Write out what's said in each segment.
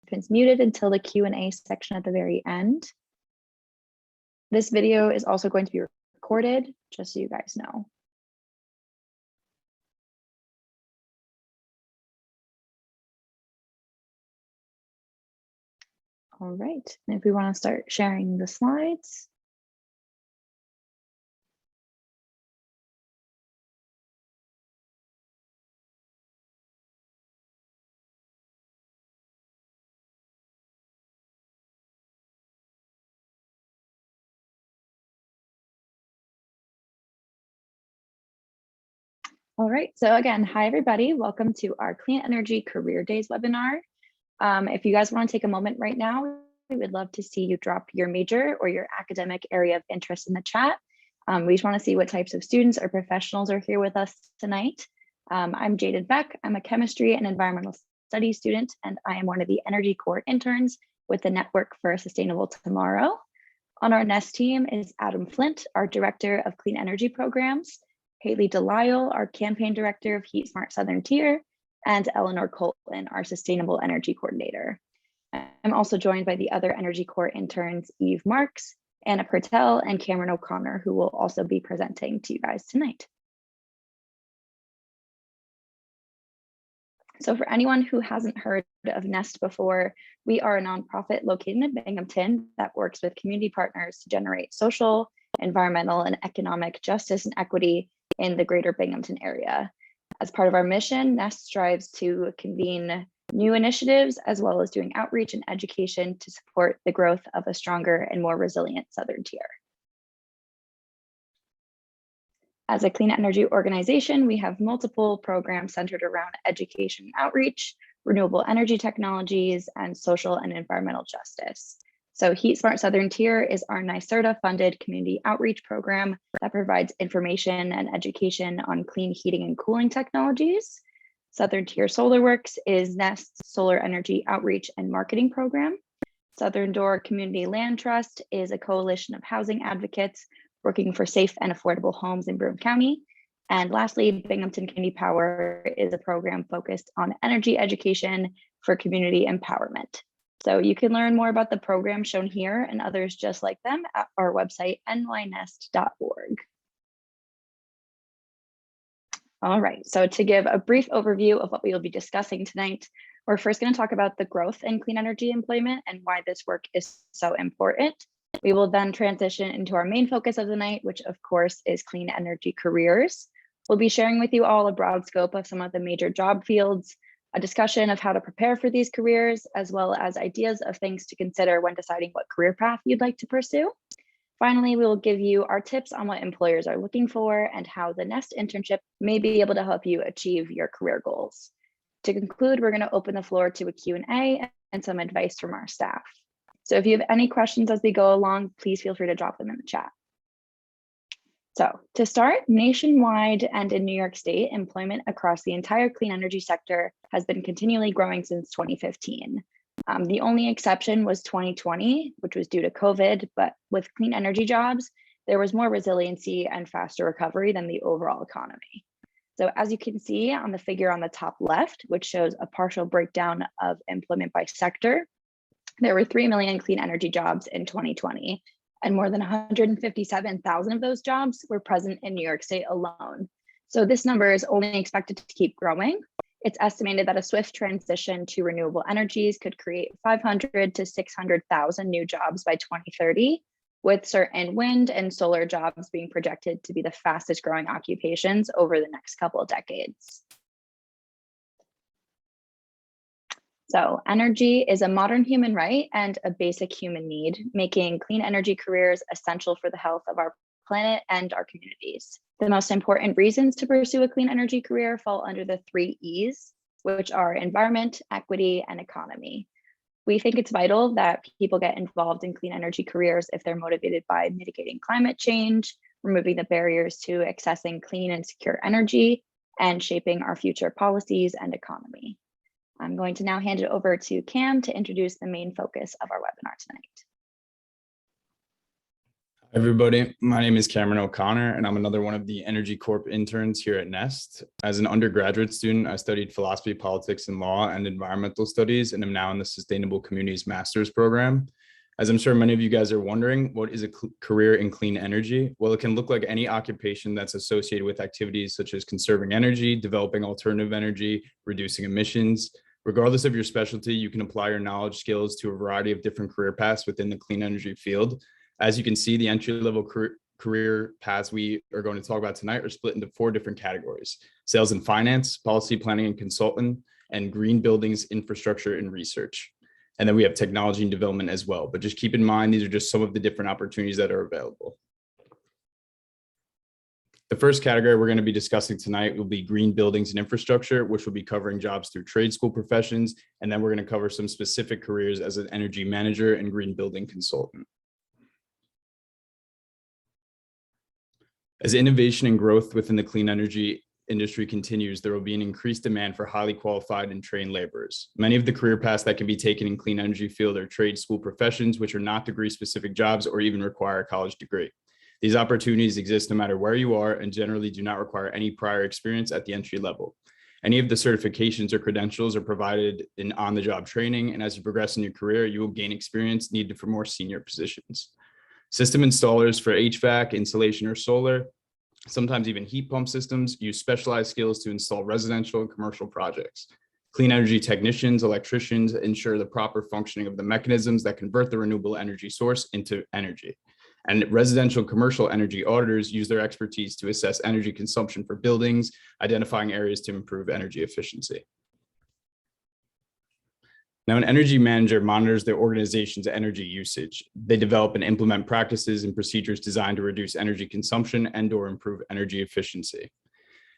participants muted until the Q&A section at the very end. This video is also going to be recorded, just so you guys know. All right, and if we want to start sharing the slides. All right, so again, hi everybody, welcome to our Clean Energy Career Days webinar. If you guys want to take a moment right now, we would love to see you drop your major or your academic area of interest in the chat. We just want to see what types of students or professionals are here with us tonight. I'm Jaden Beck. I'm a chemistry and environmental studies student, and I am one of the Energy Corps interns with the Network for a Sustainable Tomorrow. On our NEST team is Adam Flint, our Director of Clean Energy Programs, Haley Delisle, our Campaign Director of Heat Smart Southern Tier, and Eleanor Colton, our Sustainable Energy Coordinator. I'm also joined by the other Energy Corps interns, Eve Marks, Anna Pertel, and Cameron O'Connor, who will also be presenting to you guys tonight. So for anyone who hasn't heard of NEST before, we are a nonprofit located in Binghamton that works with community partners to generate social, environmental, and economic justice and equity in the greater Binghamton area. As part of our mission, NEST strives to convene new initiatives as well as doing outreach and education to support the growth of a stronger and more resilient Southern Tier. As a clean energy organization, we have multiple programs centered around education and outreach, renewable energy technologies, and social and environmental justice. So Heat Smart Southern Tier is our NYSERDA funded community outreach program that provides information and education on clean heating and cooling technologies. Southern Tier Solar Works is NEST's solar energy outreach and marketing program. Southern Door Community Land Trust is a coalition of housing advocates working for safe and affordable homes in Broome County. And lastly, Binghamton Community Power is a program focused on energy education for community empowerment. So you can learn more about the program shown here and others just like them at our website, nynest.org. All right, so to give a brief overview of what we will be discussing tonight, we're first going to talk about the growth in clean energy employment and why this work is so important. We will then transition into our main focus of the night, which of course is clean energy careers. We'll be sharing with you all a broad scope of some of the major job fields, a discussion of how to prepare for these careers, as well as ideas of things to consider when deciding what career path you'd like to pursue. Finally, we will give you our tips on what employers are looking for and how the NEST internship may be able to help you achieve your career goals. To conclude, we're going to open the floor to a Q&A and some advice from our staff. So if you have any questions as we go along, please feel free to drop them in the chat. So to start, nationwide and in New York State, employment across the entire clean energy sector has been continually growing since 2015. The only exception was 2020, which was due to COVID, but with clean energy jobs, there was more resiliency and faster recovery than the overall economy. So as you can see on the figure on the top left, which shows a partial breakdown of employment by sector, there were 3 million clean energy jobs in 2020, and more than 157,000 of those jobs were present in New York State alone. So this number is only expected to keep growing. It's estimated that a swift transition to renewable energies could create 500 to 600,000 new jobs by 2030, with certain wind and solar jobs being projected to be the fastest growing occupations over the next couple of decades. So energy is a modern human right and a basic human need, making clean energy careers essential for the health of our planet and our communities. The most important reasons to pursue a clean energy career fall under the 3 E's, which are environment, equity, and economy. We think it's vital that people get involved in clean energy careers if they're motivated by mitigating climate change, removing the barriers to accessing clean and secure energy, and shaping our future policies and economy. I'm going to now hand it over to Cam to introduce the main focus of our webinar tonight. Everybody, my name is Cameron O'Connor, and I'm another one of the Energy Corp interns here at Nest. As an undergraduate student, I studied philosophy, politics, and law and environmental studies, and am now in the Sustainable Communities Master's program. As I'm sure many of you guys are wondering, what is a career in clean energy? Well, it can look like any occupation that's associated with activities such as conserving energy, developing alternative energy, reducing emissions. Regardless of your specialty, you can apply your knowledge skills to a variety of different career paths within the clean energy field. As you can see, the entry-level career paths we are going to talk about tonight are split into 4 different categories: sales and finance, policy planning and consultant, and green buildings, infrastructure, and research. And then we have technology and development as well. But just keep in mind, these are just some of the different opportunities that are available. The first category we're going to be discussing tonight will be green buildings and infrastructure, which will be covering jobs through trade school professions. And then we're going to cover some specific careers as an energy manager and green building consultant. As innovation and growth within the clean energy industry continues, there will be an increased demand for highly qualified and trained laborers. Many of the career paths that can be taken in clean energy field are trade school professions, which are not degree-specific jobs or even require a college degree. These opportunities exist no matter where you are and generally do not require any prior experience at the entry level. Any of the certifications or credentials are provided in on-the-job training, and as you progress in your career, you will gain experience needed for more senior positions. System installers for HVAC, insulation, or solar, sometimes even heat pump systems, use specialized skills to install residential and commercial projects. Clean energy technicians, electricians ensure the proper functioning of the mechanisms that convert the renewable energy source into energy. And residential commercial energy auditors use their expertise to assess energy consumption for buildings, identifying areas to improve energy efficiency. Now, an energy manager monitors their organization's energy usage. They develop and implement practices and procedures designed to reduce energy consumption and/or improve energy efficiency.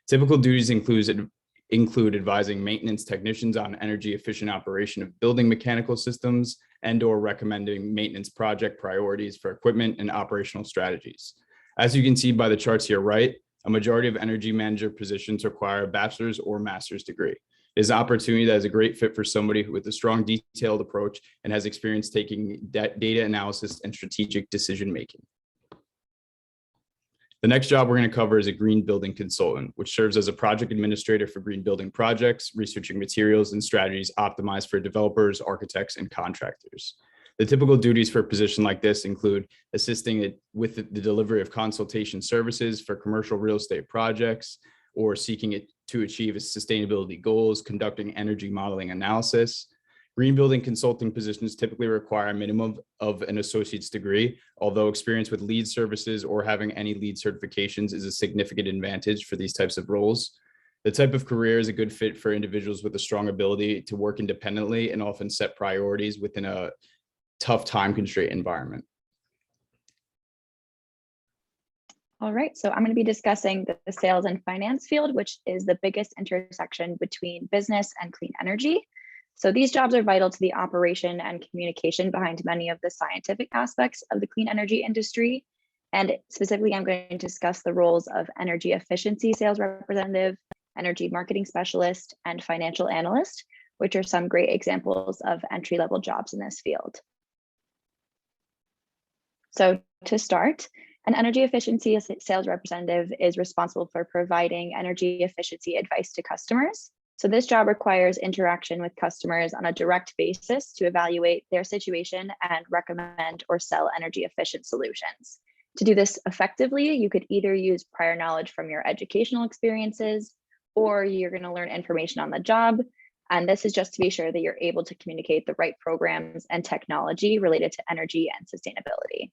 Typical duties include advising maintenance technicians on energy efficient operation of building mechanical systems and/or recommending maintenance project priorities for equipment and operational strategies. As you can see by the charts here, right, a majority of energy manager positions require a bachelor's or master's degree. It is an opportunity that is a great fit for somebody with a strong detailed approach and has experience taking data analysis and strategic decision making. The next job we're going to cover is a green building consultant, which serves as a project administrator for green building projects, researching materials and strategies optimized for developers, architects, and contractors. The typical duties for a position like this include assisting with the delivery of consultation services for commercial real estate projects, or seeking it to achieve its sustainability goals, conducting energy modeling analysis. Green building consulting positions typically require a minimum of an associate's degree, although experience with LEED services or having any LEED certifications is a significant advantage for these types of roles. The type of career is a good fit for individuals with a strong ability to work independently and often set priorities within a tough time constraint environment. All right, so I'm going to be discussing the sales and finance field, which is the biggest intersection between business and clean energy. So these jobs are vital to the operation and communication behind many of the scientific aspects of the clean energy industry. And specifically, I'm going to discuss the roles of energy efficiency sales representative, energy marketing specialist, and financial analyst, which are some great examples of entry-level jobs in this field. So to start, an energy efficiency sales representative is responsible for providing energy efficiency advice to customers. So this job requires interaction with customers on a direct basis to evaluate their situation and recommend or sell energy efficient solutions. To do this effectively, you could either use prior knowledge from your educational experiences, or you're going to learn information on the job. And this is just to be sure that you're able to communicate the right programs and technology related to energy and sustainability.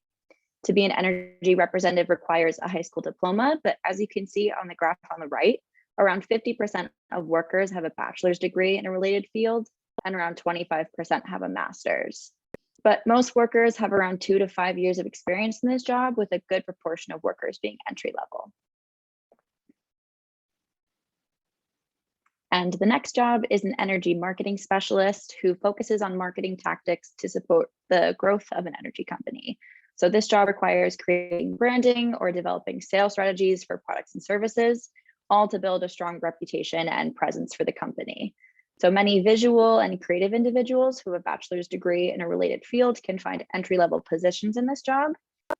To be an energy representative requires a high school diploma, but as you can see on the graph on the right, around 50% of workers have a bachelor's degree in a related field, and around 25% have a master's. But most workers have around 2 to 5 years of experience in this job, with a good proportion of workers being entry level. And the next job is an energy marketing specialist who focuses on marketing tactics to support the growth of an energy company. So this job requires creating branding or developing sales strategies for products and services, all to build a strong reputation and presence for the company. So many visual and creative individuals who have a bachelor's degree in a related field can find entry-level positions in this job.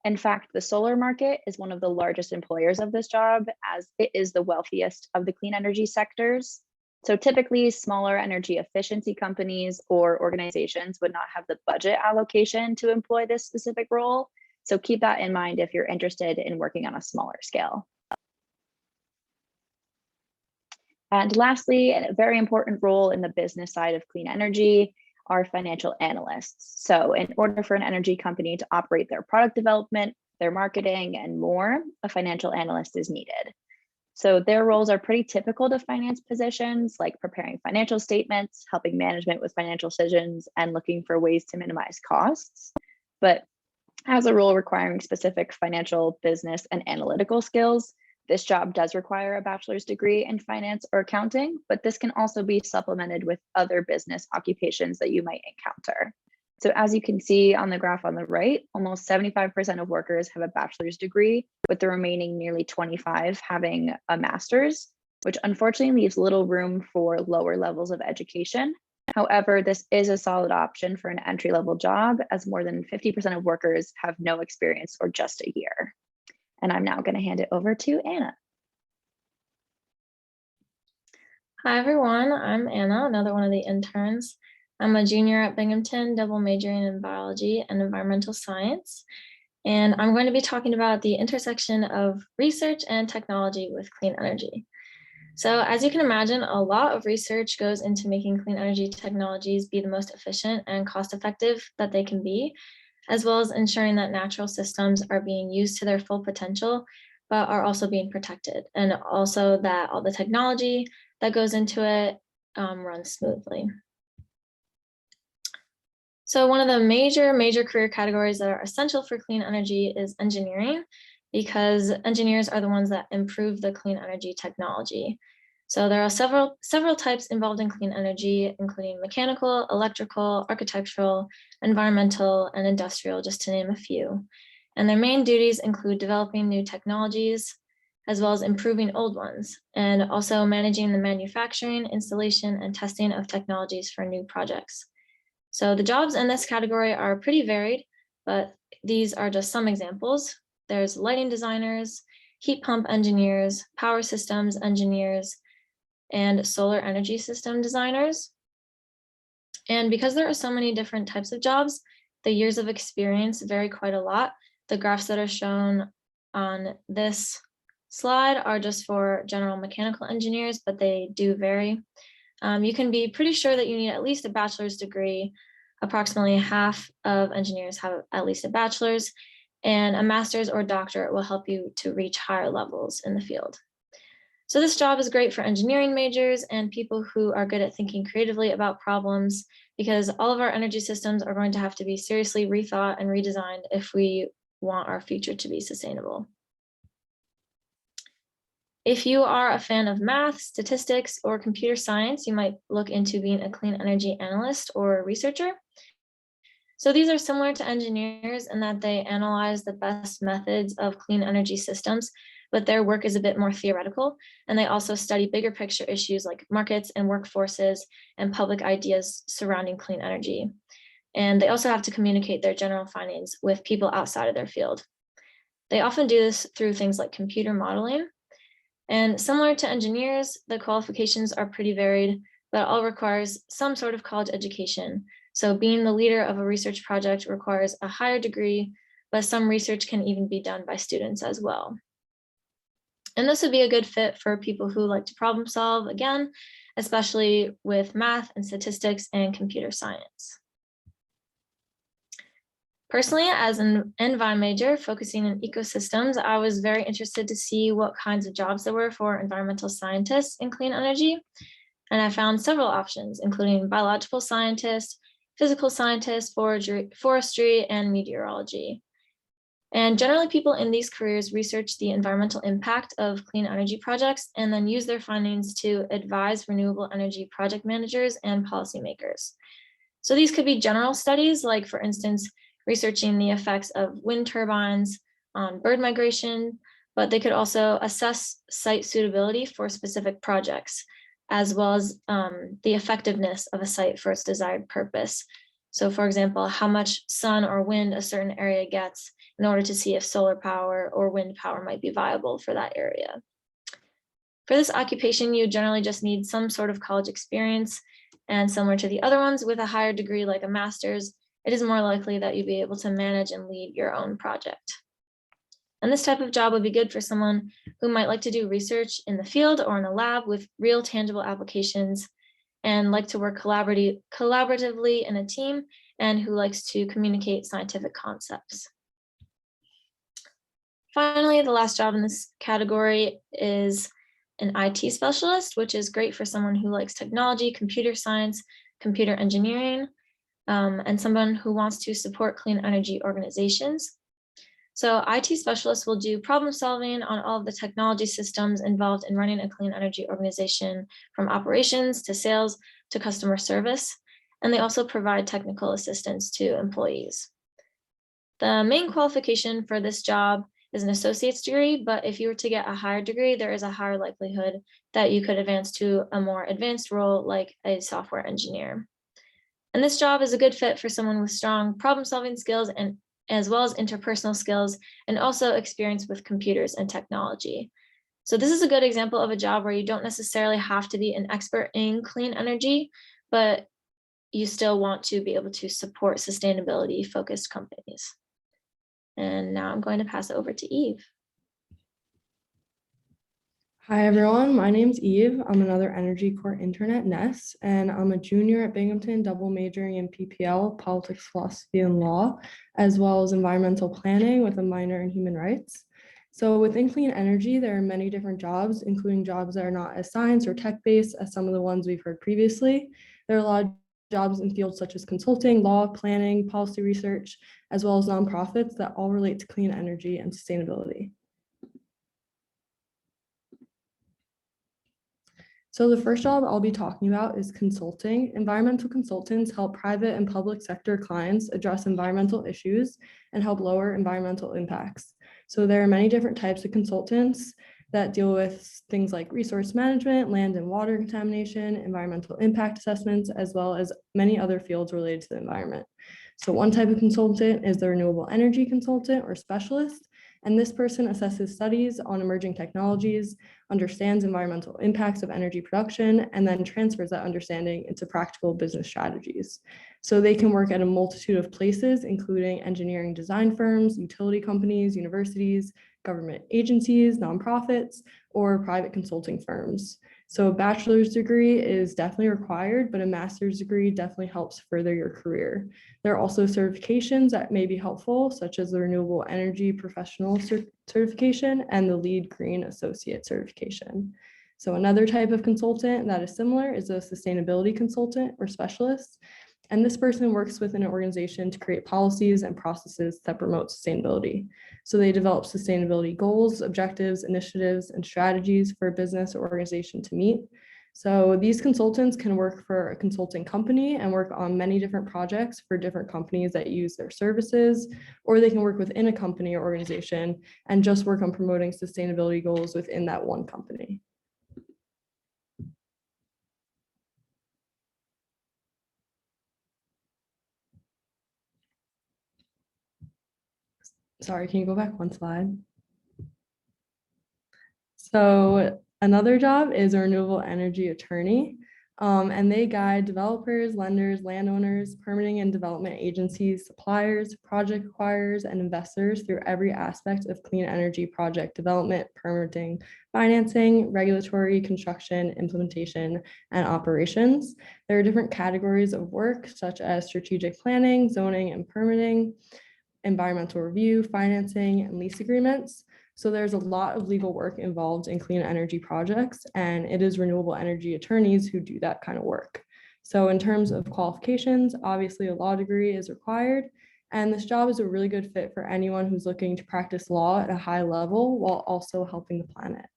In fact, the solar market is one of the largest employers of this job, as it is the wealthiest of the clean energy sectors. So typically, smaller energy efficiency companies or organizations would not have the budget allocation to employ this specific role. So keep that in mind if you're interested in working on a smaller scale. And lastly, a very important role in the business side of clean energy are financial analysts. So in order for an energy company to operate their product development, their marketing, and more, a financial analyst is needed. So their roles are pretty typical to finance positions, like preparing financial statements, helping management with financial decisions, and looking for ways to minimize costs. But as a role requiring specific financial, business, and analytical skills, this job does require a bachelor's degree in finance or accounting, but this can also be supplemented with other business occupations that you might encounter. So as you can see on the graph on the right, almost 75% of workers have a bachelor's degree, with the remaining nearly 25 having a master's, which unfortunately leaves little room for lower levels of education. However, this is a solid option for an entry-level job, as more than 50% of workers have no experience or just a year. And I'm now going to hand it over to Anna. Hi, everyone. I'm Anna, another one of the interns. I'm a junior at Binghamton, double majoring in biology and environmental science. And I'm going to be talking about the intersection of research and technology with clean energy. So as you can imagine, a lot of research goes into making clean energy technologies be the most efficient and cost-effective that they can be, as well as ensuring that natural systems are being used to their full potential, but are also being protected, and also that all the technology that goes into it runs smoothly. So one of the major career categories that are essential for clean energy is engineering, because engineers are the ones that improve the clean energy technology. So there are several types involved in clean energy, including mechanical, electrical, architectural, environmental, and industrial, just to name a few. And their main duties include developing new technologies, as well as improving old ones, and also managing the manufacturing, installation, and testing of technologies for new projects. So the jobs in this category are pretty varied, but these are just some examples. There's lighting designers, heat pump engineers, power systems engineers, and solar energy system designers. And because there are so many different types of jobs, the years of experience vary quite a lot. The graphs that are shown on this slide are just for general mechanical engineers, but they do vary. You can be pretty sure that you need at least a bachelor's degree. Approximately half of engineers have at least a bachelor's, and a master's or doctorate will help you to reach higher levels in the field. So this job is great for engineering majors and people who are good at thinking creatively about problems, because all of our energy systems are going to have to be seriously rethought and redesigned if we want our future to be sustainable. If you are a fan of math, statistics, or computer science, you might look into being a clean energy analyst or researcher. So these are similar to engineers in that they analyze the best methods of clean energy systems, but their work is a bit more theoretical, and they also study bigger picture issues like markets and workforces and public ideas surrounding clean energy. And they also have to communicate their general findings with people outside of their field. They often do this through things like computer modeling. And similar to engineers, the qualifications are pretty varied, but all requires some sort of college education. So being the leader of a research project requires a higher degree, but some research can even be done by students as well. And this would be a good fit for people who like to problem solve, again, especially with math and statistics and computer science. Personally, as an envi major focusing in ecosystems, I was very interested to see what kinds of jobs there were for environmental scientists in clean energy. And I found several options, including biological scientists, physical scientists, forestry, and meteorology. And generally, people in these careers research the environmental impact of clean energy projects and then use their findings to advise renewable energy project managers and policymakers. So these could be general studies, like for instance, researching the effects of wind turbines on bird migration, but they could also assess site suitability for specific projects, as well as the effectiveness of a site for its desired purpose. So for example, how much sun or wind a certain area gets in order to see if solar power or wind power might be viable for that area. For this occupation, you generally just need some sort of college experience, and similar to the other ones, with a higher degree like a master's, it is more likely that you'll be able to manage and lead your own project. And this type of job would be good for someone who might like to do research in the field or in a lab with real tangible applications and like to work collaboratively in a team and who likes to communicate scientific concepts. Finally, the last job in this category is an IT specialist, which is great for someone who likes technology, computer science, computer engineering, and someone who wants to support clean energy organizations. So IT specialists will do problem solving on all of the technology systems involved in running a clean energy organization, from operations to sales to customer service. And they also provide technical assistance to employees. The main qualification for this job is an associate's degree, but if you were to get a higher degree, there is a higher likelihood that you could advance to a more advanced role like a software engineer. And this job is a good fit for someone with strong problem-solving skills and as well as interpersonal skills and also experience with computers and technology. So this is a good example of a job where you don't necessarily have to be an expert in clean energy, but you still want to be able to support sustainability-focused companies. And now I'm going to pass it over to Eve. Hi everyone, my name's Eve. I'm another Energy Core intern at NES, and I'm a junior at Binghamton, double majoring in PPL, politics, philosophy, and law, as well as environmental planning with a minor in human rights. So within clean energy, there are many different jobs, including jobs that are not as science or tech-based as some of the ones we've heard previously. There are a lot of jobs in fields such as consulting, law, planning, policy research, as well as nonprofits that all relate to clean energy and sustainability. So the first job I'll be talking about is consulting. Environmental consultants help private and public sector clients address environmental issues and help lower environmental impacts. So there are many different types of consultants that deal with things like resource management, land and water contamination, environmental impact assessments, as well as many other fields related to the environment. So one type of consultant is the renewable energy consultant or specialist. And this person assesses studies on emerging technologies, understands environmental impacts of energy production, and then transfers that understanding into practical business strategies. So they can work at a multitude of places, including engineering design firms, utility companies, universities, government agencies, nonprofits, or private consulting firms. So a bachelor's degree is definitely required, but a master's degree definitely helps further your career. There are also certifications that may be helpful, such as the Renewable Energy Professional Certification and the Lead Green Associate Certification. So another type of consultant that is similar is a sustainability consultant or specialist. And this person works within an organization to create policies and processes that promote sustainability. So they develop sustainability goals, objectives, initiatives, and strategies for a business or organization to meet. So these consultants can work for a consulting company and work on many different projects for different companies that use their services, or they can work within a company or organization and just work on promoting sustainability goals within that one company. Sorry, can you go back one slide? So another job is a renewable energy attorney, and they guide developers, lenders, landowners, permitting and development agencies, suppliers, project acquirers, and investors through every aspect of clean energy project development, permitting, financing, regulatory, construction, implementation, and operations. There are different categories of work, such as strategic planning, zoning, and permitting, environmental review, financing, and lease agreements. So there's a lot of legal work involved in clean energy projects, and it is renewable energy attorneys who do that kind of work. So in terms of qualifications, obviously a law degree is required, and this job is a really good fit for anyone who's looking to practice law at a high level while also helping the planet.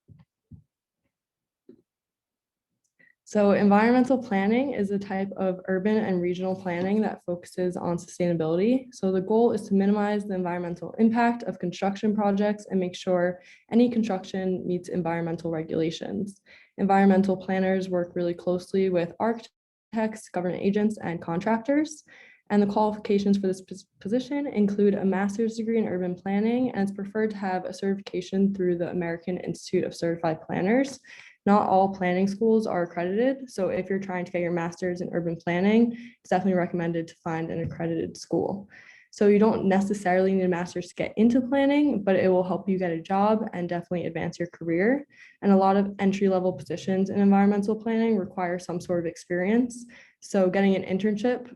So environmental planning is a type of urban and regional planning that focuses on sustainability. So the goal is to minimize the environmental impact of construction projects and make sure any construction meets environmental regulations. Environmental planners work really closely with architects, government agents, and contractors. And the qualifications for this position include a master's degree in urban planning, and it's preferred to have a certification through the American Institute of Certified Planners. Not all planning schools are accredited, so if you're trying to get your master's in urban planning, it's definitely recommended to find an accredited school. So you don't necessarily need a master's to get into planning, but it will help you get a job and definitely advance your career. And a lot of entry-level positions in environmental planning require some sort of experience. So getting an internship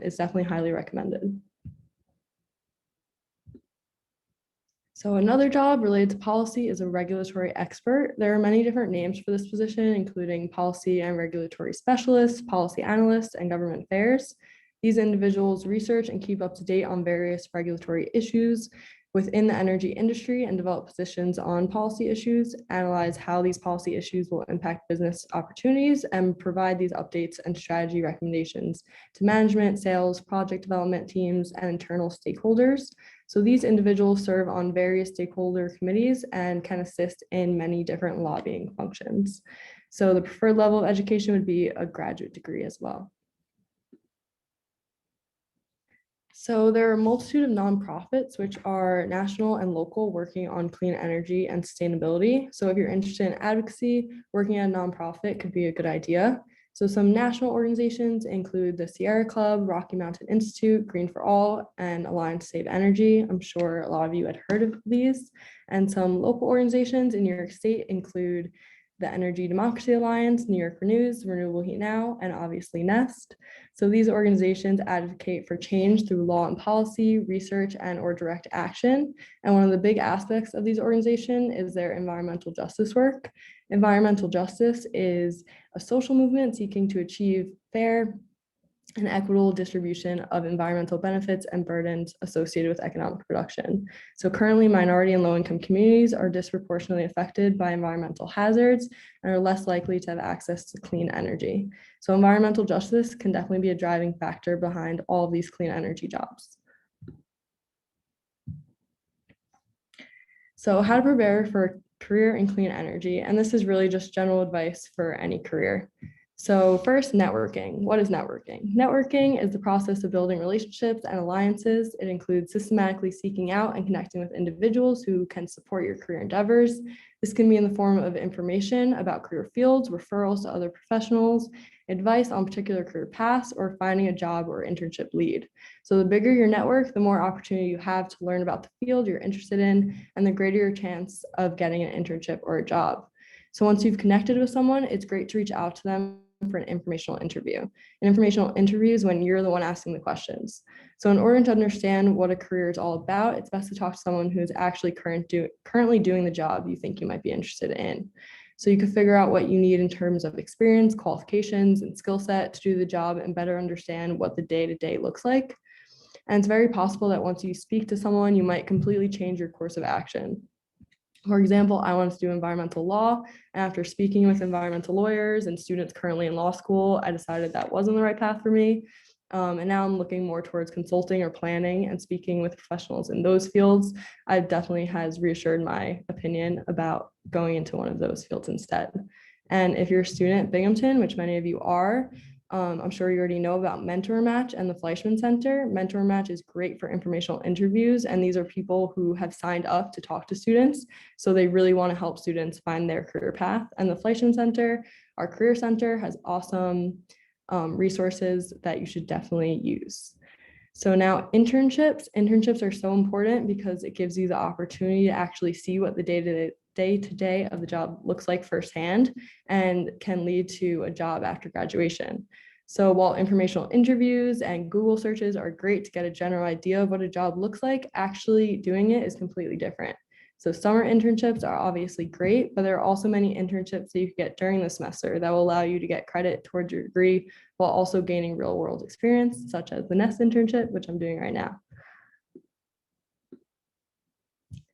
is definitely highly recommended. So another job related to policy is a regulatory expert. There are many different names for this position, including policy and regulatory specialist, policy analyst, and government affairs. These individuals research and keep up to date on various regulatory issues within the energy industry and develop positions on policy issues, analyze how these policy issues will impact business opportunities, and provide these updates and strategy recommendations to management, sales, project development teams, and internal stakeholders. So these individuals serve on various stakeholder committees and can assist in many different lobbying functions. So the preferred level of education would be a graduate degree as well. So there are a multitude of nonprofits, which are national and local, working on clean energy and sustainability. So if you're interested in advocacy, working at a nonprofit could be a good idea. So some national organizations include the Sierra Club, Rocky Mountain Institute, Green for All, and Alliance to Save Energy. I'm sure a lot of you had heard of these. And some local organizations in New York State include the Energy Democracy Alliance, New York Renews, Renewable Heat Now, and obviously NEST. So these organizations advocate for change through law and policy, research, and or direct action. And one of the big aspects of these organizations is their environmental justice work. Environmental justice is a social movement seeking to achieve fair and equitable distribution of environmental benefits and burdens associated with economic production. So currently, minority and low-income communities are disproportionately affected by environmental hazards and are less likely to have access to clean energy. So environmental justice can definitely be a driving factor behind all of these clean energy jobs. So how to prepare for a career in clean energy, and this is really just general advice for any career. So first, networking. What is networking? Networking is the process of building relationships and alliances. It includes systematically seeking out and connecting with individuals who can support your career endeavors. This can be in the form of information about career fields, referrals to other professionals, advice on particular career paths, or finding a job or internship lead. So the bigger your network, the more opportunity you have to learn about the field you're interested in, and the greater your chance of getting an internship or a job. So once you've connected with someone, it's great to reach out to them for an informational interview. An informational interview is when you're the one asking the questions. So in order to understand what a career is all about, it's best to talk to someone who is actually currently doing the job you think you might be interested in. So you can figure out what you need in terms of experience, qualifications, and skill set to do the job and better understand what the day-to-day looks like. And it's very possible that once you speak to someone, you might completely change your course of action. For example, I wanted to do environmental law, and after speaking with environmental lawyers and students currently in law school, I decided that wasn't the right path for me. And now I'm looking more towards consulting or planning, and speaking with professionals in those fields, it definitely has reassured my opinion about going into one of those fields instead. And if you're a student at Binghamton, which many of you are, I'm sure you already know about Mentor Match and the Fleischman Center. Mentor Match is great for informational interviews, and these are people who have signed up to talk to students. So they really want to help students find their career path. And the Fleischman Center, our career center, has awesome resources that you should definitely use. So now internships are so important because it gives you the opportunity to actually see what the day-to-day of the job looks like firsthand and can lead to a job after graduation. So while informational interviews and Google searches are great to get a general idea of what a job looks like, actually doing it is completely different. So summer internships are obviously great, but there are also many internships that you can get during the semester that will allow you to get credit towards your degree while also gaining real world experience, such as the NEST internship, which I'm doing right now.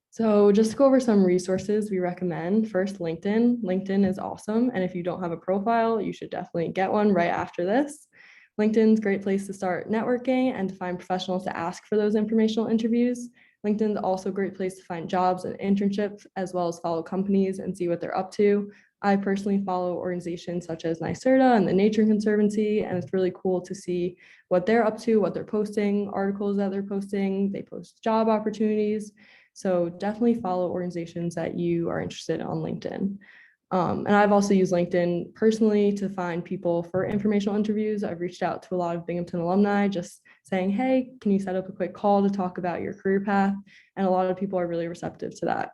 So just to go over some resources we recommend. First, LinkedIn. LinkedIn is awesome. And if you don't have a profile, you should definitely get one right after this. LinkedIn's a great place to start networking and to find professionals to ask for those informational interviews. LinkedIn's also a great place to find jobs and internships, as well as follow companies and see what they're up to. I personally follow organizations such as NYSERDA and the Nature Conservancy, and it's really cool to see what they're up to, what they're posting, articles that they're posting. They post job opportunities. So definitely follow organizations that you are interested in on LinkedIn. And I've also used LinkedIn personally to find people for informational interviews. I've reached out to a lot of Binghamton alumni just saying, hey, can you set up a quick call to talk about your career path? And a lot of people are really receptive to that.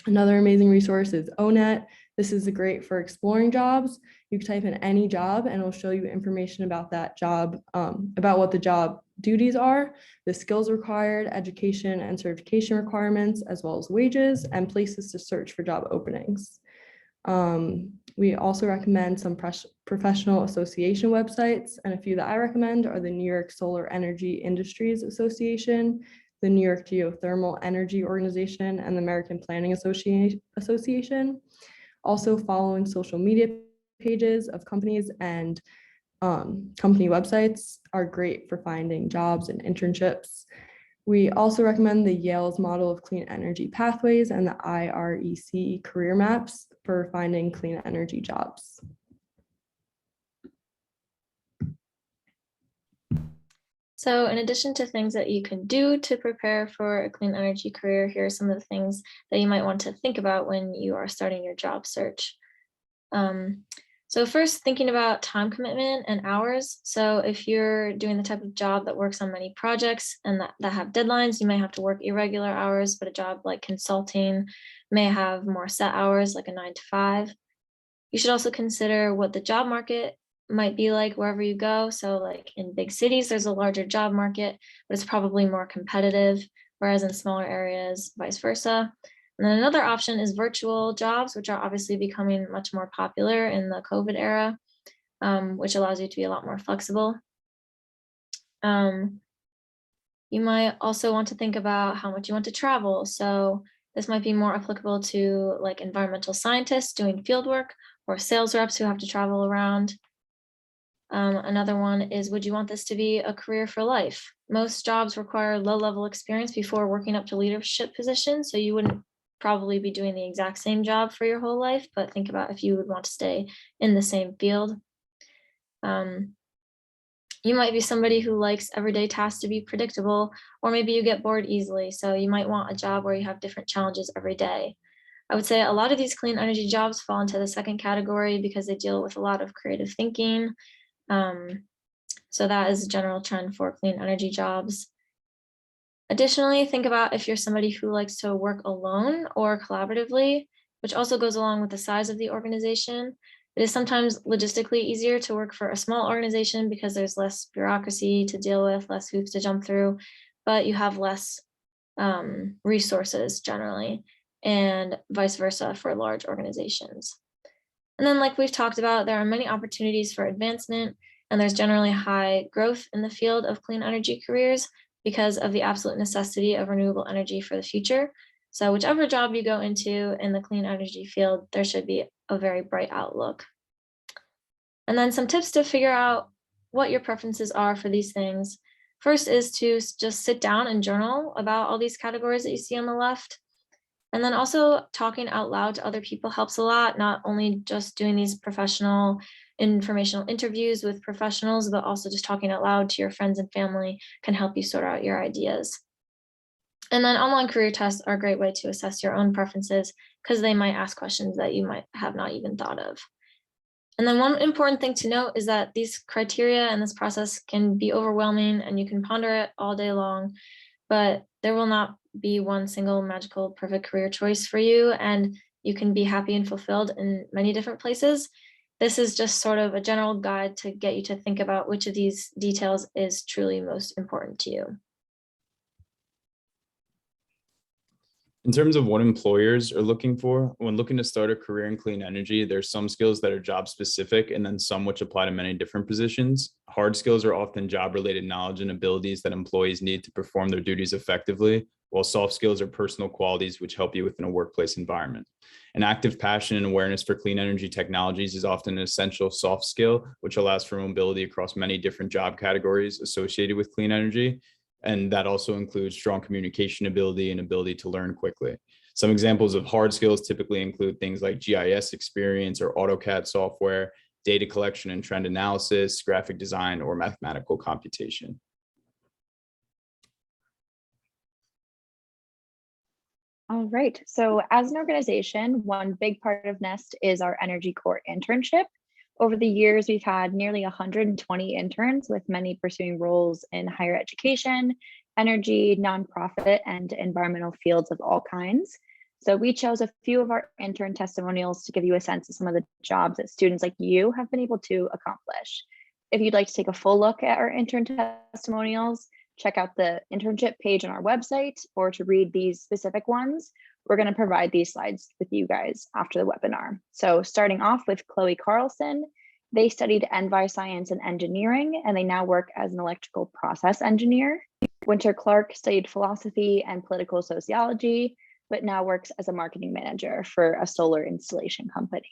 Another amazing resource is ONET. This is great for exploring jobs. You can type in any job and it'll show you information about that job, about what the job duties are, the skills required, education and certification requirements, as well as wages and places to search for job openings. We also recommend some professional association websites, and a few that I recommend are the New York Solar Energy Industries Association, the New York Geothermal Energy Organization, and the American Planning Association. Also following social media pages of companies and company websites are great for finding jobs and internships. We also recommend the Yale's model of clean energy pathways and the IREC career maps for finding clean energy jobs. So in addition to things that you can do to prepare for a clean energy career, here are some of the things that you might want to think about when you are starting your job search. So first, thinking about time commitment and hours. So if you're doing the type of job that works on many projects and that have deadlines, you may have to work irregular hours, but a job like consulting may have more set hours, like a 9 to 5. You should also consider what the job market might be like wherever you go. So like in big cities, there's a larger job market, but it's probably more competitive, whereas in smaller areas, vice versa. And then another option is virtual jobs, which are obviously becoming much more popular in the COVID era, which allows you to be a lot more flexible. You might also want to think about how much you want to travel. So this might be more applicable to like environmental scientists doing field work or sales reps who have to travel around. Another one is, would you want this to be a career for life? Most jobs require low-level experience before working up to leadership positions, so you wouldn't probably be doing the exact same job for your whole life, but think about if you would want to stay in the same field. You might be somebody who likes everyday tasks to be predictable, or maybe you get bored easily, so you might want a job where you have different challenges every day. I would say a lot of these clean energy jobs fall into the second category because they deal with a lot of creative thinking. So that is a general trend for clean energy jobs. Additionally, think about if you're somebody who likes to work alone or collaboratively, which also goes along with the size of the organization. It is sometimes logistically easier to work for a small organization because there's less bureaucracy to deal with, less hoops to jump through, but you have less resources generally, and vice versa for large organizations. And then, like we've talked about, there are many opportunities for advancement, and there's generally high growth in the field of clean energy careers because of the absolute necessity of renewable energy for the future. So whichever job you go into in the clean energy field, there should be a very bright outlook. And then some tips to figure out what your preferences are for these things. First is to just sit down and journal about all these categories that you see on the left. And then also talking out loud to other people helps a lot, not only just doing these professional informational interviews with professionals, but also just talking out loud to your friends and family can help you sort out your ideas. And then online career tests are a great way to assess your own preferences because they might ask questions that you might have not even thought of. And then one important thing to note is that these criteria and this process can be overwhelming and you can ponder it all day long, but there will not be one single magical perfect career choice for you, and you can be happy and fulfilled in many different places. This is just sort of a general guide to get you to think about which of these details is truly most important to you. In terms of what employers are looking for, when looking to start a career in clean energy, there's some skills that are job specific and then some which apply to many different positions. Hard skills are often job-related knowledge and abilities that employees need to perform their duties effectively, while soft skills are personal qualities which help you within a workplace environment. An active passion and awareness for clean energy technologies is often an essential soft skill, which allows for mobility across many different job categories associated with clean energy. And that also includes strong communication ability and ability to learn quickly. Some examples of hard skills typically include things like GIS experience or AutoCAD software, data collection and trend analysis, graphic design, or mathematical computation. All right, so as an organization, one big part of Nest is our Energy Core internship. Over the years, we've had nearly 120 interns, with many pursuing roles in higher education, energy, nonprofit, and environmental fields of all kinds. So we chose a few of our intern testimonials to give you a sense of some of the jobs that students like you have been able to accomplish. If you'd like to take a full look at our intern testimonials, check out the internship page on our website, or to read these specific ones, we're going to provide these slides with you guys after the webinar. So starting off with Chloe Carlson, they studied Envi Science and Engineering, and they now work as an electrical process engineer. Winter Clark studied philosophy and political sociology, but now works as a marketing manager for a solar installation company.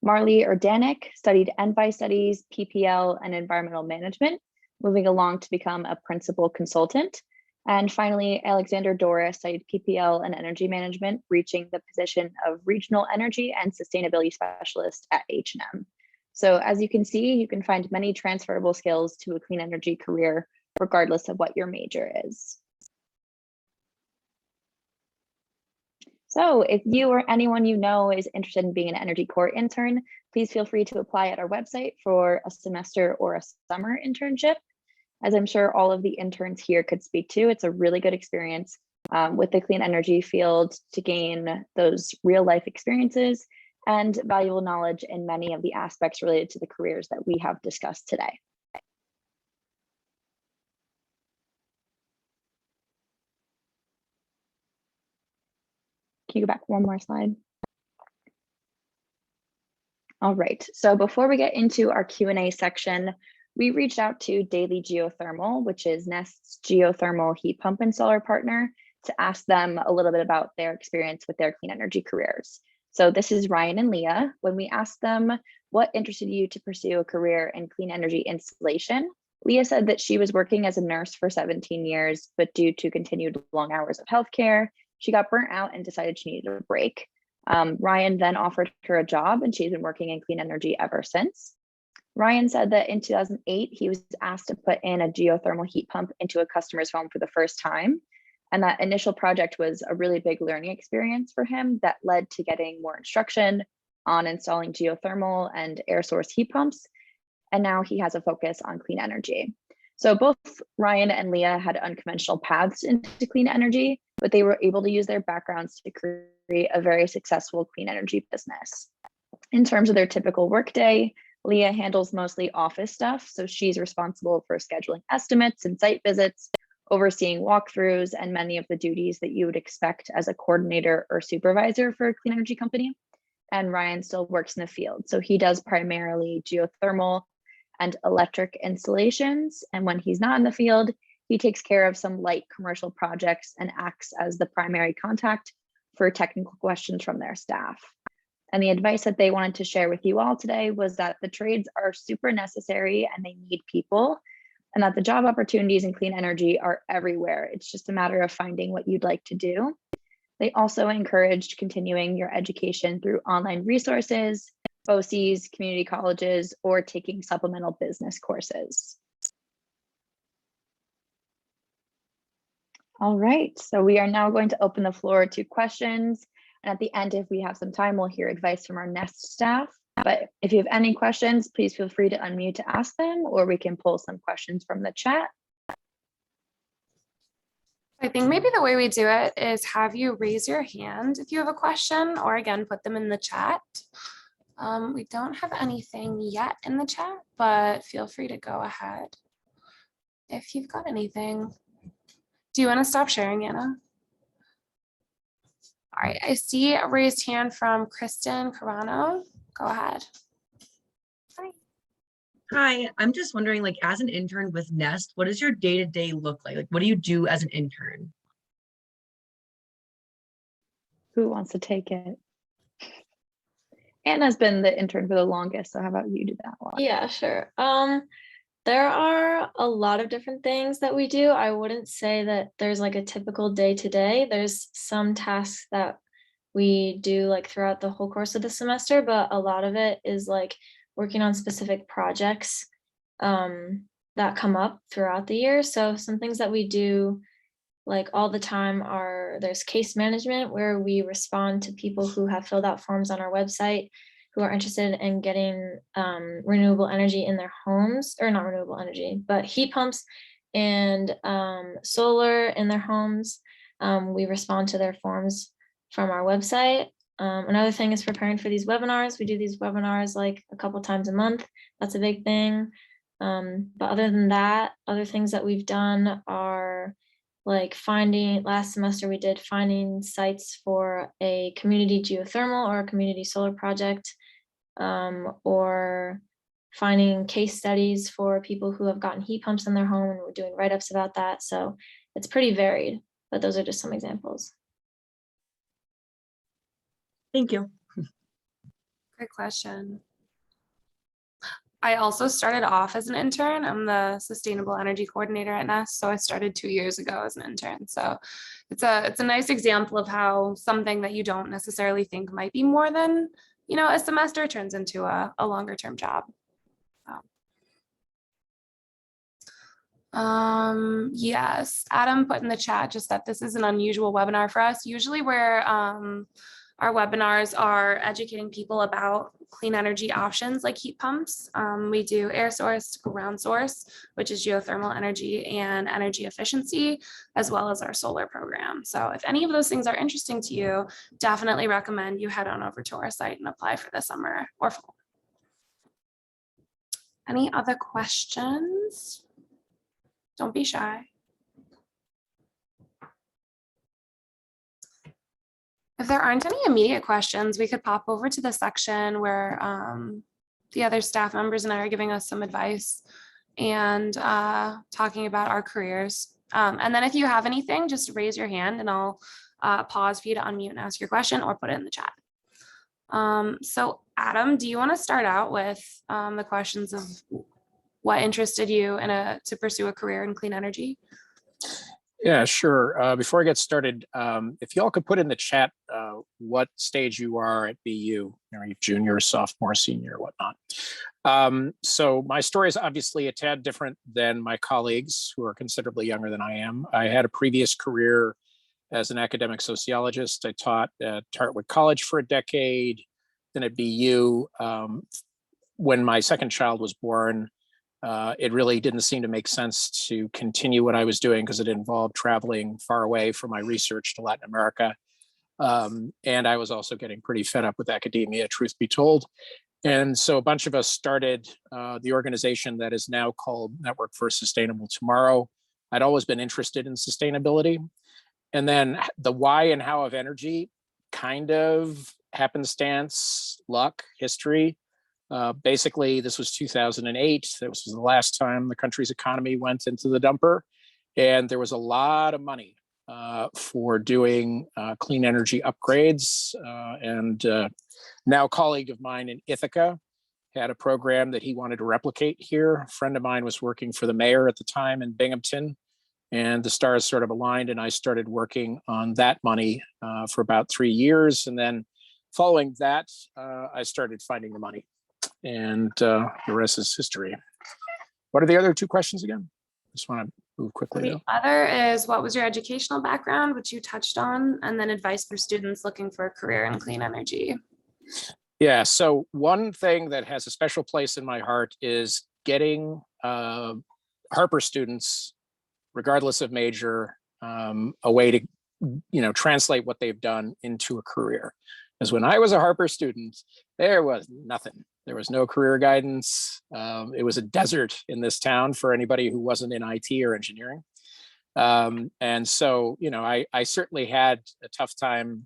Marley Erdanik studied Envi Studies, PPL, and Environmental Management, moving along to become a principal consultant. And finally, Alexander Dora studied PPL and Energy Management, reaching the position of Regional Energy and Sustainability Specialist at H&M. So as you can see, you can find many transferable skills to a clean energy career, regardless of what your major is. So if you or anyone you know is interested in being an Energy Core intern, please feel free to apply at our website for a semester or a summer internship. As I'm sure all of the interns here could speak to, it's a really good experience with the clean energy field to gain those real life experiences and valuable knowledge in many of the aspects related to the careers that we have discussed today. Can you go back one more slide? All right, so before we get into our Q&A section, we reached out to Daily Geothermal, which is Nest's geothermal heat pump installer partner, to ask them a little bit about their experience with their clean energy careers. So this is Ryan and Leah. When we asked them what interested you to pursue a career in clean energy installation, Leah said that she was working as a nurse for 17 years, but due to continued long hours of healthcare, she got burnt out and decided she needed a break. Ryan then offered her a job, and she's been working in clean energy ever since. Ryan said that in 2008, he was asked to put in a geothermal heat pump into a customer's home for the first time. And that initial project was a really big learning experience for him that led to getting more instruction on installing geothermal and air source heat pumps. And now he has a focus on clean energy. So both Ryan and Leah had unconventional paths into clean energy, but they were able to use their backgrounds to create a very successful clean energy business. In terms of their typical workday, Leah handles mostly office stuff, so she's responsible for scheduling estimates and site visits, overseeing walkthroughs, and many of the duties that you would expect as a coordinator or supervisor for a clean energy company. And Ryan still works in the field, so he does primarily geothermal and electric installations. And when he's not in the field, he takes care of some light commercial projects and acts as the primary contact for technical questions from their staff. And the advice that they wanted to share with you all today was that the trades are super necessary and they need people, and that the job opportunities in clean energy are everywhere. It's just a matter of finding what you'd like to do. They also encouraged continuing your education through online resources, BOCES, community colleges, or taking supplemental business courses. All right, so we are now going to open the floor to questions. And at the end, if we have some time, we'll hear advice from our Nest staff. But if you have any questions, please feel free to unmute to ask them, or we can pull some questions from the chat. I think maybe the way we do it is have you raise your hand if you have a question, or again, put them in the chat. We don't have anything yet in the chat, but feel free to go ahead if you've got anything. Do you want to stop sharing, Anna? All right, I see a raised hand from Kristen Carano. Go ahead. Hi, I'm just wondering, like, as an intern with Nest, what does your day-to-day look like? Like, what do you do as an intern? Who wants to take it? Anna's been the intern for the longest, so how about you do that one? Yeah, sure. There are a lot of different things that we do. I wouldn't say that there's like a typical day to day. There's some tasks that we do like throughout the whole course of the semester, but a lot of it is like working on specific projects that come up throughout the year. So some things that we do like all the time are there's case management where we respond to people who have filled out forms on our website who are interested in getting renewable energy in their homes, or not renewable energy, but heat pumps and solar in their homes. We respond to their forms from our website. Another thing is preparing for these webinars. We do these webinars like a couple times a month. That's a big thing. But other than that, other things that we've done are like last semester we did finding sites for a community geothermal or a community solar project, or finding case studies for people who have gotten heat pumps in their home, and we're doing write-ups about that. So it's pretty varied, but those are just some examples. Thank you. Great question. I also started off as an intern. I'm the sustainable energy coordinator at Nest. So I started 2 years ago as an intern. So it's a nice example of how something that you don't necessarily think might be more than, a semester turns into a longer term job. Yes, Adam put in the chat just that this is an unusual webinar for us. Usually where our webinars are educating people about clean energy options like heat pumps. We do air source, ground source, which is geothermal energy and energy efficiency, as well as our solar program. So if any of those things are interesting to you, definitely recommend you head on over to our site and apply for the summer or fall. Any other questions? Don't be shy. If there aren't any immediate questions, we could pop over to the section where the other staff members and I are giving us some advice and talking about our careers. And then if you have anything, just raise your hand and I'll pause for you to unmute and ask your question or put it in the chat. So Adam, do you want to start out with the questions of what interested you to pursue a career in clean energy? Yeah, sure. Before I get started, if y'all could put in the chat what stage you are at BU, are you junior, sophomore, senior, whatnot. So my story is obviously a tad different than my colleagues who are considerably younger than I am. I had a previous career as an academic sociologist. I taught at Tartwood College for a decade, then at BU. When my second child was born, it really didn't seem to make sense to continue what I was doing because it involved traveling far away for my research to Latin America. And I was also getting pretty fed up with academia, truth be told. And so a bunch of us started the organization that is now called Network for a Sustainable Tomorrow. I'd always been interested in sustainability. And then the why and how of energy, kind of happenstance, luck, history. Basically, this was 2008. This was the last time the country's economy went into the dumper. And there was a lot of money for doing clean energy upgrades. And now a colleague of mine in Ithaca had a program that he wanted to replicate here. A friend of mine was working for the mayor at the time in Binghamton. And the stars sort of aligned, and I started working on that money for about 3 years. And then following that, I started finding the money. And the rest is history. What are the other two questions again? Just want to move quickly. The other is, what was your educational background, which you touched on, and then advice for students looking for a career in clean energy. Yeah, so one thing that has a special place in my heart is getting Harper students, regardless of major, a way to translate what they've done into a career. Because when I was a Harper student, there was nothing. There was no career guidance. It was a desert in this town for anybody who wasn't in IT or engineering. And so, I certainly had a tough time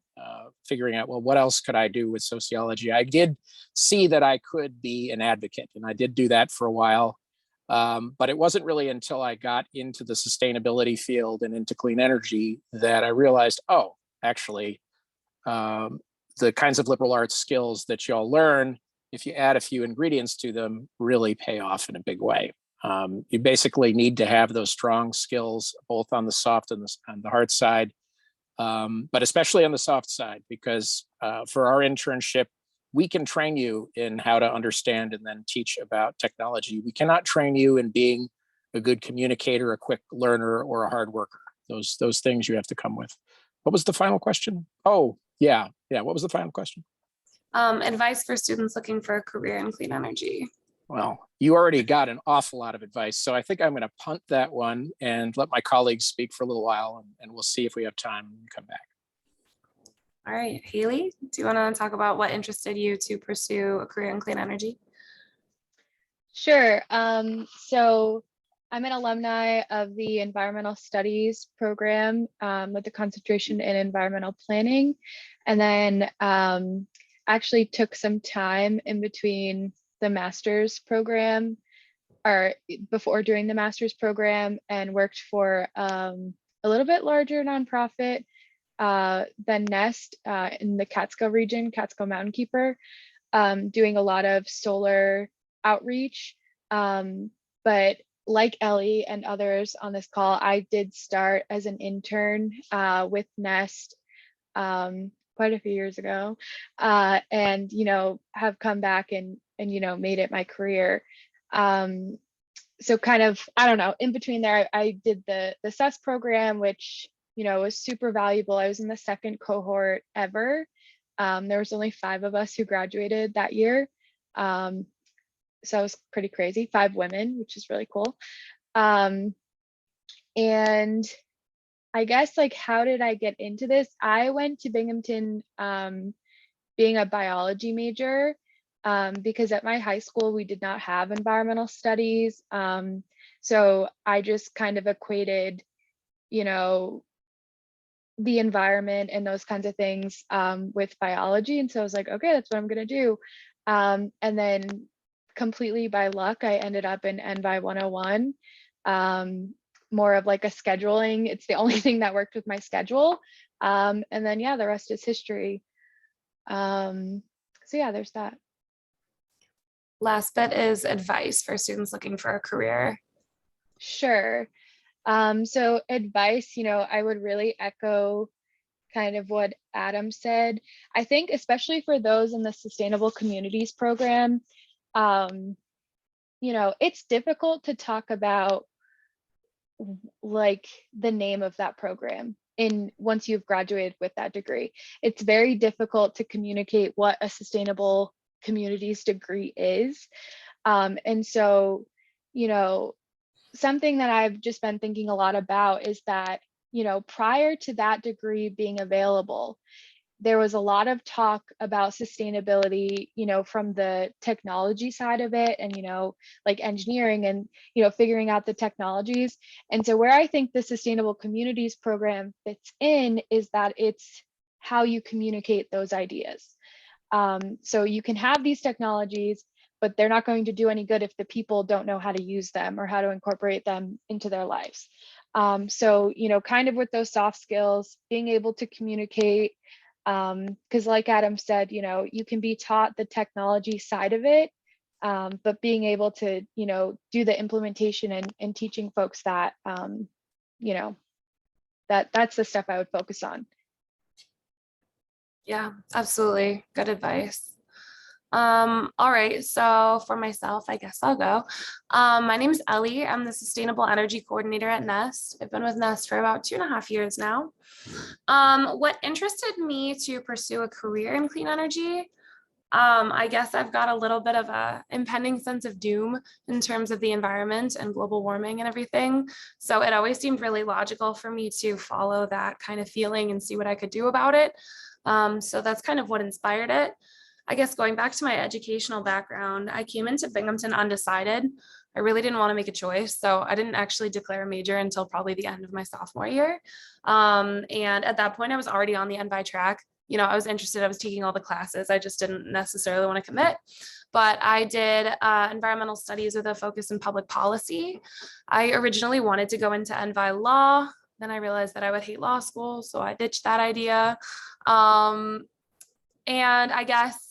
figuring out, well, what else could I do with sociology? I did see that I could be an advocate, and I did do that for a while. But it wasn't really until I got into the sustainability field and into clean energy that I realized, oh, actually, the kinds of liberal arts skills that y'all learn, if you add a few ingredients to them, really pay off in a big way. You basically need to have those strong skills, both on the soft and the hard side, but especially on the soft side, because for our internship, we can train you in how to understand and then teach about technology. We cannot train you in being a good communicator, a quick learner, or a hard worker. Those things you have to come with. What was the final question? Oh, yeah. What was the final question? Advice for students looking for a career in clean energy. Well, you already got an awful lot of advice, so I think I'm going to punt that one and let my colleagues speak for a little while, and we'll see if we have time to come back. All right, Haley, do you want to talk about what interested you to pursue a career in clean energy? Sure. So I'm an alumni of the Environmental Studies program with a concentration in environmental planning, and then actually took some time in between the master's program or before doing the master's program and worked for a little bit larger nonprofit than Nest in the Catskill region, Catskill Mountain Keeper, doing a lot of solar outreach. But like Ellie and others on this call, I did start as an intern with Nest quite a few years ago, and have come back and made it my career. So kind of, I don't know, in between there, I did the SES program, which was super valuable. I was in the second cohort ever. There was only 5 of us who graduated that year. So it was pretty crazy, 5 women, which is really cool. And I guess, like, how did I get into this? I went to Binghamton being a biology major because at my high school, we did not have environmental studies. So I just kind of equated, the environment and those kinds of things with biology. And so I was like, okay, that's what I'm going to do. And then completely by luck, I ended up in Envi 101, more of like a scheduling. It's the only thing that worked with my schedule. And then, yeah, the rest is history. So yeah, there's that. Last bit is advice for students looking for a career. Sure. So advice, I would really echo kind of what Adam said. I think especially for those in the Sustainable Communities program, it's difficult to talk about like the name of that program once you've graduated with that degree. It's very difficult to communicate what a Sustainable Communities degree is. And so, something that I've just been thinking a lot about is that, prior to that degree being available, there was a lot of talk about sustainability, from the technology side of it and, like engineering and, figuring out the technologies. And so where I think the Sustainable Communities program fits in is that it's how you communicate those ideas. So you can have these technologies, but they're not going to do any good if the people don't know how to use them or how to incorporate them into their lives. So, kind of with those soft skills, being able to communicate, because like Adam said, you can be taught the technology side of it, but being able to, do the implementation and teaching folks that, that's the stuff I would focus on. Yeah, absolutely. Good advice. All right, so for myself, I guess I'll go. My name is Ellie. I'm the Sustainable Energy Coordinator at Nest. I've been with Nest for about 2.5 years now. What interested me to pursue a career in clean energy, I guess I've got a little bit of a impending sense of doom in terms of the environment and global warming and everything. So it always seemed really logical for me to follow that kind of feeling and see what I could do about it. So that's kind of what inspired it. I guess going back to my educational background, I came into Binghamton undecided. I really didn't want to make a choice. So I didn't actually declare a major until probably the end of my sophomore year. And at that point, I was already on the Envi track. I was interested, I was taking all the classes. I just didn't necessarily want to commit. But I did environmental studies with a focus in public policy. I originally wanted to go into Envi law. Then I realized that I would hate law school. So I ditched that idea. And I guess,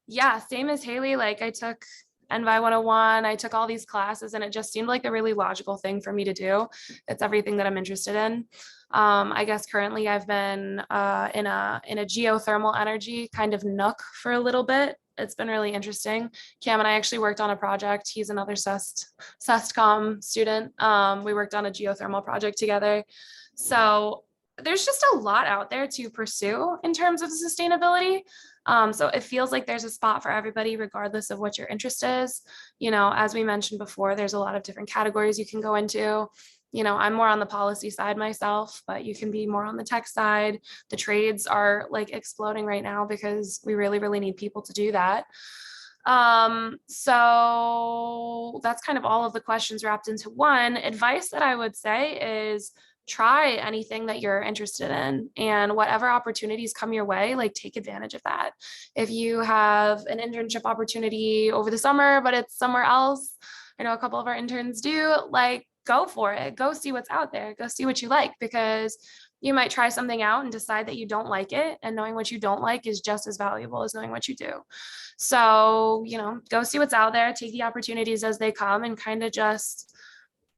yeah, same as Haley, like I took Envi 101. I took all these classes and it just seemed like a really logical thing for me to do. It's everything that I'm interested in. I guess currently I've been in a geothermal energy kind of nook for a little bit. It's been really interesting. Cam and I actually worked on a project. He's another SUSTCOM student. We worked on a geothermal project together. So there's just a lot out there to pursue in terms of sustainability. So it feels like there's a spot for everybody, regardless of what your interest is. You know, as we mentioned before, there's a lot of different categories you can go into. You know, I'm more on the policy side myself, but you can be more on the tech side. The trades are like exploding right now because we really, really need people to do that. So that's kind of all of the questions wrapped into one. Advice that I would say is try anything that you're interested in, and whatever opportunities come your way, like take advantage of that. If you have an internship opportunity over the summer, but it's somewhere else, I know a couple of our interns do, like go for it, go see what's out there, go see what you like, because you might try something out and decide that you don't like it, and knowing what you don't like is just as valuable as knowing what you do. So, you know, go see what's out there, take the opportunities as they come, and kind of just,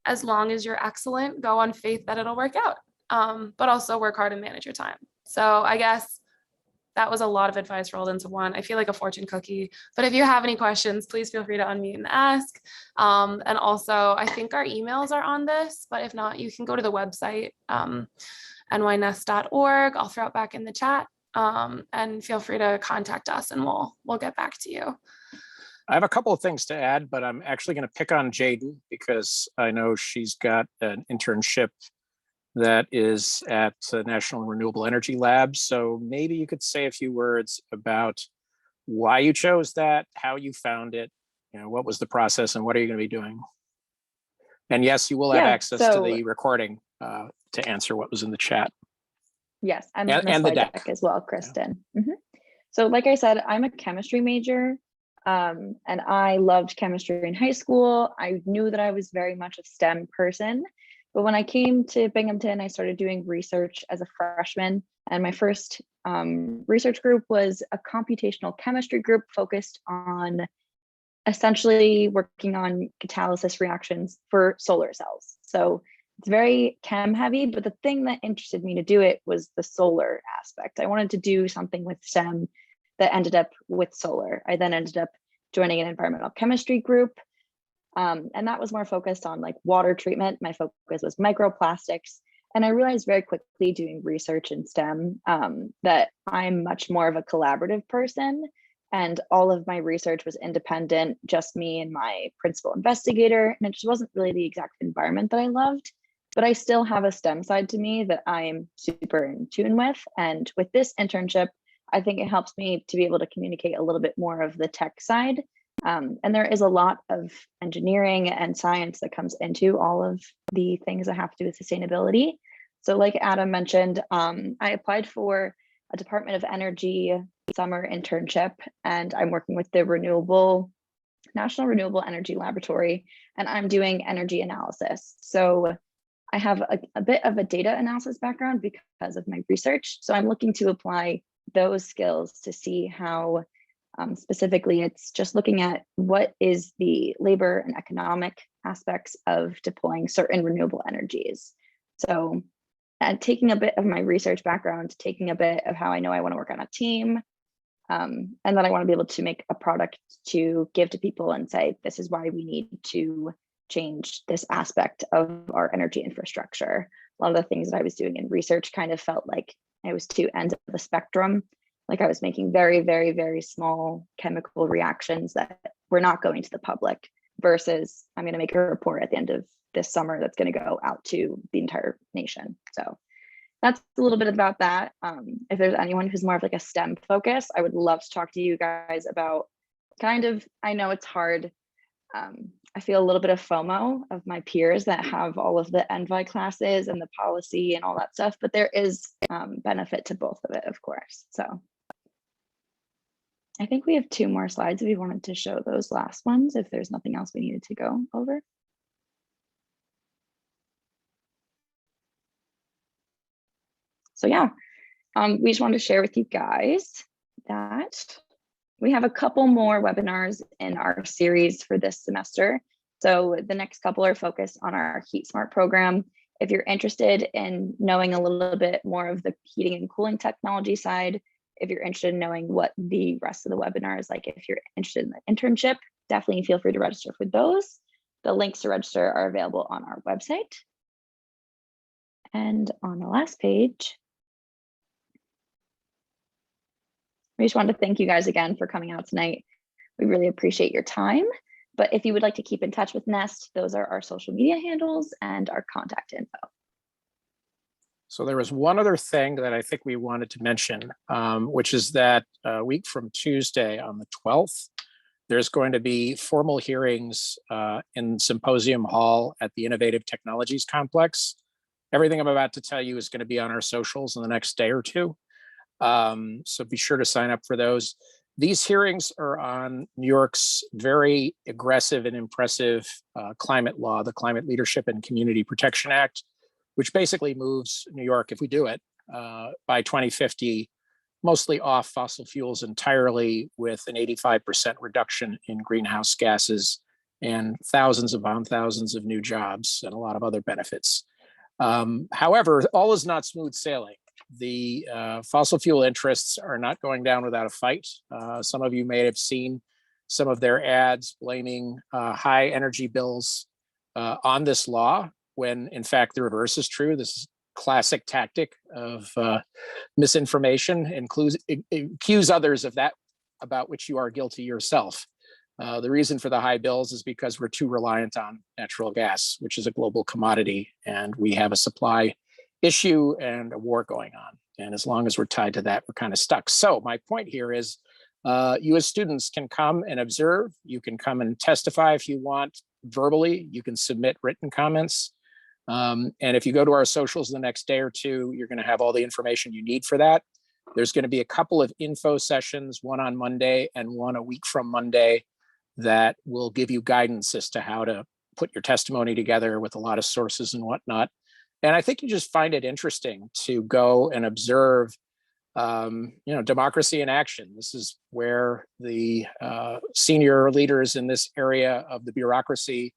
as long as you're excellent, go on faith that it'll work out. But also work hard and manage your time. So I guess that was a lot of advice rolled into one. I feel like a fortune cookie, but if you have any questions, please feel free to unmute and ask. And also I think our emails are on this, but if not, you can go to the website, nynest.org. I'll throw it back in the chat, and feel free to contact us and we'll get back to you. I have a couple of things to add, but I'm actually going to pick on Jaden because I know she's got an internship that is at the National Renewable Energy Lab. So maybe you could say a few words about why you chose that, how you found it, you know, what was the process, and what are you going to be doing? And yes, you will have access to the recording to answer what was in the chat. Yes, and the slide deck as well, Kristen. Yeah. So like I said, I'm a chemistry major. And I loved chemistry in high school. I knew that I was very much a STEM person, but when I came to Binghamton, I started doing research as a freshman, and my first research group was a computational chemistry group focused on essentially working on catalysis reactions for solar cells. So it's very chem heavy, but the thing that interested me to do it was the solar aspect. I wanted to do something with STEM that ended up with solar. I then ended up joining an environmental chemistry group. And that was more focused on like water treatment. My focus was microplastics. And I realized very quickly doing research in STEM that I'm much more of a collaborative person. And all of my research was independent, just me and my principal investigator. And it just wasn't really the exact environment that I loved. But I still have a STEM side to me that I'm super in tune with. And with this internship, I think it helps me to be able to communicate a little bit more of the tech side. And there is a lot of engineering and science that comes into all of the things that have to do with sustainability. So like Adam mentioned, I applied for a Department of Energy summer internship, and I'm working with the National Renewable Energy Laboratory, and I'm doing energy analysis. So I have a bit of a data analysis background because of my research. So I'm looking to apply those skills to see how specifically it's just looking at what is the labor and economic aspects of deploying certain renewable energies. So taking a bit of my research background, taking a bit of how I know I want to work on a team, and then I want to be able to make a product to give to people and say, this is why we need to change this aspect of our energy infrastructure. A lot of the things that I was doing in research kind of felt like I was two ends of the spectrum. Like I was making very, very, very small chemical reactions that were not going to the public, versus I'm going to make a report at the end of this summer that's going to go out to the entire nation. So that's a little bit about that. If there's anyone who's more of like a STEM focus, I would love to talk to you guys about kind of, I know it's hard. I feel a little bit of FOMO of my peers that have all of the Envi classes and the policy and all that stuff, but there is benefit to both of it, of course. So I think we have 2 more slides if you wanted to show those last ones, if there's nothing else we needed to go over. So yeah, we just wanted to share with you guys that We have a couple more webinars in our series for this semester. So the next couple are focused on our Heat Smart program. If you're interested in knowing a little bit more of the heating and cooling technology side, if you're interested in knowing what the rest of the webinar is like, if you're interested in the internship, definitely feel free to register for those. The links to register are available on our website. And on the last page, we just wanted to thank you guys again for coming out tonight. We really appreciate your time. But if you would like to keep in touch with Nest, those are our social media handles and our contact info. So there was one other thing that I think we wanted to mention, which is that a week from Tuesday on the 12th, there's going to be formal hearings in Symposium Hall at the Innovative Technologies Complex. Everything I'm about to tell you is going to be on our socials in the next day or two. So be sure to sign up for those. These hearings are on New York's very aggressive and impressive climate law, the Climate Leadership and Community Protection Act, which basically moves New York, if we do it, by 2050, mostly off fossil fuels entirely, with an 85% reduction in greenhouse gases and thousands upon thousands of new jobs and a lot of other benefits. However, all is not smooth sailing. The fossil fuel interests are not going down without a fight. Some of you may have seen some of their ads blaming high energy bills on this law, when in fact the reverse is true. This is classic tactic of misinformation, accuse others of that about which you are guilty yourself. The reason for the high bills is because we're too reliant on natural gas, which is a global commodity, and we have a supply issue and a war going on. And as long as we're tied to that, we're kind of stuck. So my point here is you as students can come and observe. You can come and testify if you want verbally. You can submit written comments. And if you go to our socials the next day or two, you're going to have all the information you need for that. There's going to be a couple of info sessions, one on Monday and one a week from Monday, that will give you guidance as to how to put your testimony together with a lot of sources and whatnot. And I think you just find it interesting to go and observe, democracy in action. This is where the senior leaders in this area of the bureaucracy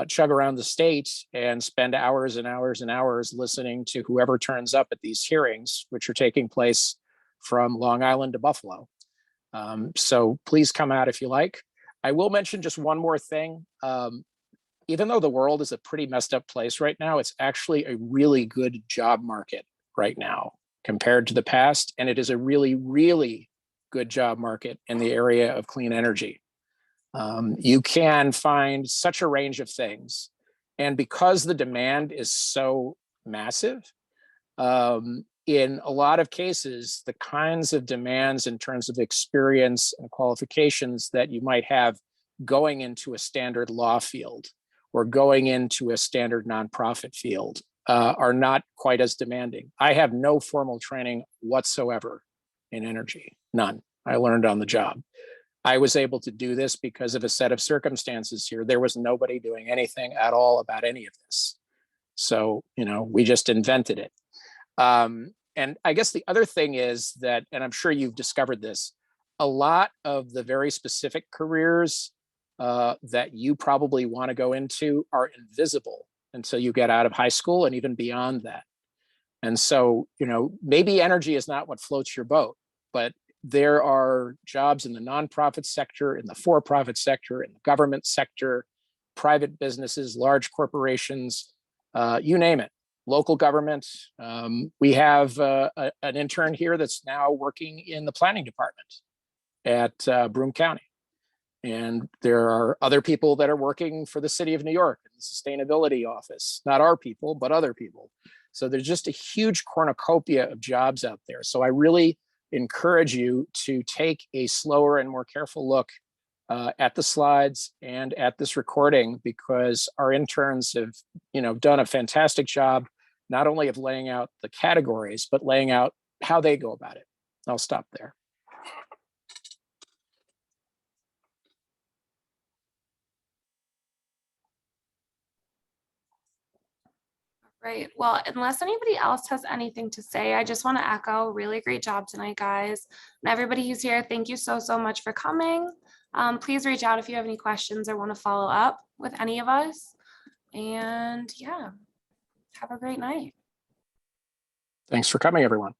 chug around the state and spend hours and hours and hours listening to whoever turns up at these hearings, which are taking place from Long Island to Buffalo. So please come out if you like. I will mention just one more thing. Even though the world is a pretty messed up place right now, it's actually a really good job market right now compared to the past. And it is a really, really good job market in the area of clean energy. You can find such a range of things. And because the demand is so massive, in a lot of cases, the kinds of demands in terms of experience and qualifications that you might have going into a standard law field or going into a standard nonprofit field are not quite as demanding. I have no formal training whatsoever in energy, none. I learned on the job. I was able to do this because of a set of circumstances here. There was nobody doing anything at all about any of this. So, we just invented it. And I guess the other thing is that, and I'm sure you've discovered this, a lot of the very specific careers that you probably want to go into are invisible until you get out of high school and even beyond that. And so, maybe energy is not what floats your boat, but there are jobs in the nonprofit sector, in the for-profit sector, in the government sector, private businesses, large corporations, you name it, local government. We have an intern here that's now working in the planning department at Broome County. And there are other people that are working for the city of New York, in the sustainability office, not our people, but other people. So there's just a huge cornucopia of jobs out there. So I really encourage you to take a slower and more careful look at the slides and at this recording, because our interns have, done a fantastic job, not only of laying out the categories, but laying out how they go about it. I'll stop there. Right. Well, unless anybody else has anything to say, I just want to echo really great job tonight, guys. And everybody who's here, thank you so, so much for coming. Please reach out if you have any questions or want to follow up with any of us. And yeah, have a great night. Thanks for coming, everyone.